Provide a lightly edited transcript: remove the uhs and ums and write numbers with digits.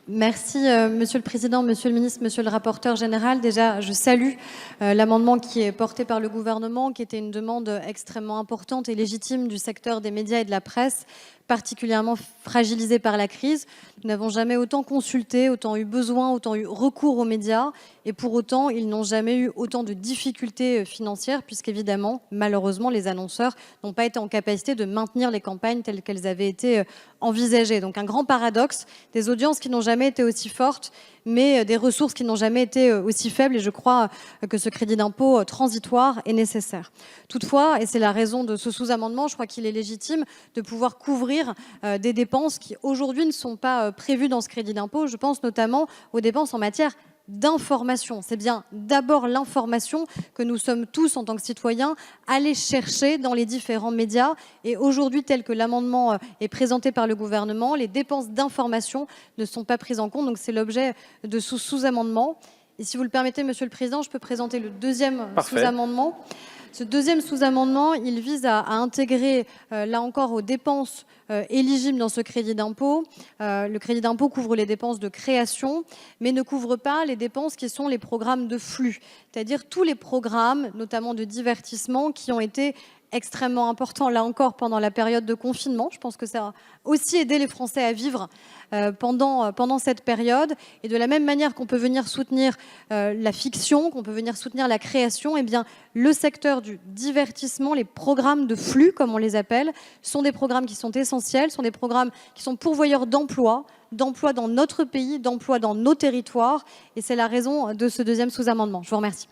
Merci, Monsieur le Président, Monsieur le Ministre, Monsieur le Rapporteur général. Déjà, je salue l'amendement qui est porté par le gouvernement, qui était une demande extrêmement importante et légitime du secteur des médias et de la presse, particulièrement fragilisé par la crise. Nous n'avons jamais autant consulté, autant eu besoin, autant eu recours aux médias. Et pour autant, ils n'ont jamais eu autant de difficultés financières, puisqu'évidemment, malheureusement, les annonceurs n'ont pas été en capacité de maintenir les campagnes telles qu'elles avaient été envisagées. Donc un grand paradoxe, des audiences qui n'ont jamais été aussi fortes, mais des ressources qui n'ont jamais été aussi faibles. Et je crois que ce crédit d'impôt transitoire est nécessaire. Toutefois, et c'est la raison de ce sous-amendement, je crois qu'il est légitime de pouvoir couvrir des dépenses qui aujourd'hui ne sont pas prévues dans ce crédit d'impôt. Je pense notamment aux dépenses en matière d'information. C'est bien d'abord l'information que nous sommes tous, en tant que citoyens, allés chercher dans les différents médias. Et aujourd'hui, tel que l'amendement est présenté par le gouvernement, les dépenses d'information ne sont pas prises en compte. Donc c'est l'objet de ce sous-amendement. Et si vous le permettez, Monsieur le Président, je peux présenter le deuxième sous-amendement. Ce deuxième sous-amendement, il vise à intégrer, là encore, aux dépenses éligibles dans ce crédit d'impôt. Le crédit d'impôt couvre les dépenses de création, mais ne couvre pas les dépenses qui sont les programmes de flux, c'est-à-dire tous les programmes, notamment de divertissement, qui ont été extrêmement important, là encore, pendant la période de confinement. Je pense que ça a aussi aidé les Français à vivre pendant cette période. Et de la même manière qu'on peut venir soutenir la fiction, qu'on peut venir soutenir la création, eh bien, le secteur du divertissement, les programmes de flux, comme on les appelle, sont des programmes qui sont essentiels, sont des programmes qui sont pourvoyeurs d'emplois dans notre pays, d'emplois dans nos territoires. Et c'est la raison de ce deuxième sous-amendement. Je vous remercie.